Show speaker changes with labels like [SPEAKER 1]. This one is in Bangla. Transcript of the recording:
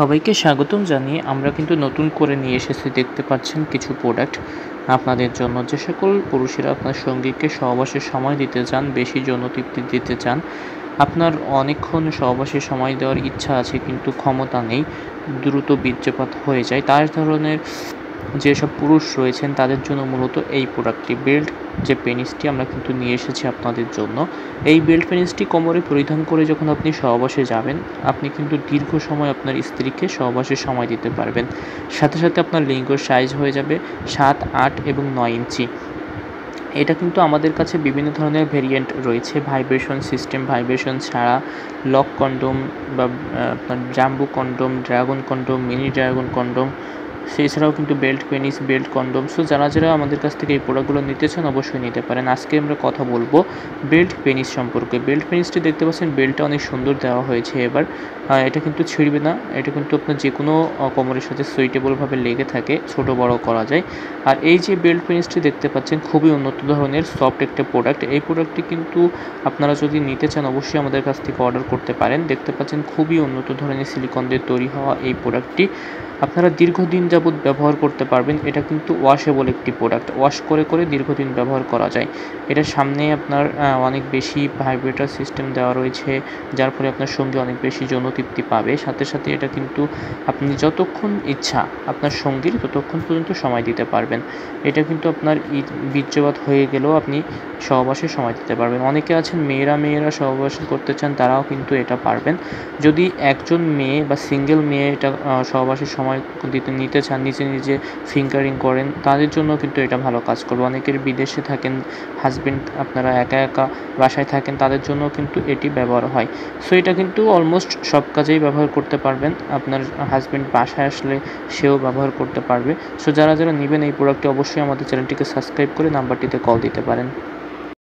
[SPEAKER 1] সবাইকে স্বাগতম জানিয়ে আমরা কিন্তু নতুন করে নিয়ে এসেছি, দেখতে পাচ্ছেন কিছু প্রোডাক্ট আপনাদের জন্য। যে সকল পুরুষেরা আপনার সঙ্গীকে সহবাসে সময় দিতে চান, বেশি যৌন তৃপ্তি দিতে চান, আপনার অনেকক্ষণ সহবাসে সময় দেওয়ার ইচ্ছা আছে কিন্তু ক্ষমতা নেই, দ্রুত বীর্যপাত হয়ে যায়, তার ধরনের যেসব পুরুষ রয়েছেন তাদের জন্য মূলত এই প্রোডাক্টটি, বেল্ট যে পেনিসটি আমরা কিন্তু নিয়ে এসেছি আপনাদের জন্য। এই বেল্ট পেনিসটি কোমরে পরিধান করে যখন আপনি সহবাসে যাবেন, আপনি কিন্তু দীর্ঘ সময় আপনার স্ত্রীকে সহবাসে সময় দিতে পারবেন। সাথে সাথে আপনার লিঙ্গর সাইজ হয়ে যাবে 7, 8 এবং 9 ইঞ্চি। এটা কিন্তু আমাদের কাছে বিভিন্ন ধরনের ভেরিয়েন্ট রয়েছে, ভাইব্রেশন সিস্টেম, ভাইব্রেশন ছাড়া, লক কন্ডোম বা আপনার jumbo condom, dragon condom, mini dragon condom, এছাড়াও কিন্তু belt penis, belt condom. So যারা আমাদের কাছ থেকে এই প্রোডাক্টগুলো নিতে চান অবশ্যই নিতে পারেন। আজকে আমরা কথা বলবো বেল্ট পেনিস সম্পর্কে। বেল্ট পেনিসটি দেখতে পাচ্ছেন, বেল্টটা অনেক সুন্দর দেওয়া হয়েছে এবার। এটা কিন্তু ছিঁড়বে না, এটা কিন্তু আপনার যে কোনো কোমরের সাথে সুইটেবলভাবে লেগে থাকে, ছোট বড় করা যায়। আর এই যে বেল্ট পেনিসটি দেখতে পাচ্ছেন, খুবই উন্নত ধরনের সফট একটা প্রোডাক্ট। এই প্রোডাক্টটি কিন্তু আপনারা যদি নিতে চান অবশ্যই আমাদের কাছ থেকে অর্ডার করতে পারেন। দেখতে পাচ্ছেন খুবই উন্নত ধরনের সিলিকন দিয়ে তৈরি হওয়া এই প্রোডাক্টটি আপনারা দীর্ঘদিন যাবৎ ব্যবহার করতে পারবেন। এটা কিন্তু ওয়াশেবল একটি প্রোডাক্ট, ওয়াশ করে দীর্ঘদিন ব্যবহার করা যায়। এটার সামনে আপনার অনেক বেশি ভাইব্রেটর সিস্টেম দেওয়া রয়েছে, যার ফলে আপনার সঙ্গী অনেক বেশি যৌন তৃপ্তি পাবে। সাথে সাথে এটা কিন্তু আপনি যতক্ষণ ইচ্ছা আপনার সঙ্গীর ততক্ষণ পর্যন্ত সময় দিতে পারবেন। এটা কিন্তু আপনার বীর্যপাত হয়ে গেলেও আপনি সহবাসে সময় দিতে পারবেন। অনেকে আছেন মেয়েরা সহবাস করতে চান, তারাও কিন্তু এটা পারবেন। যদি একজন মেয়ে বা সিঙ্গেল মেয়ে এটা সহবাসের সময় নিতে চান, নিজে ফিঙ্গারিং করেন, তাদের জন্য কিন্তু এটা ভালো কাজ করবে। অনেকের বিদেশে থাকেন হাজবেন্ড, আপনারা একা বাসায় থাকেন, তাদের জন্য কিন্তু এটি ব্যবহার হয়। সো এটা কিন্তু অলমোস্ট সব কাজেই ব্যবহার করতে পারবেন। আপনার হাজবেন্ড বাসায় আসলে সেও ব্যবহার করতে পারবে। সো যারা নেবেন এই প্রোডাক্টটি অবশ্যই আমাদের চ্যানেলটিকে সাবস্ক্রাইব করে নাম্বারটিতে কল দিতে পারেন।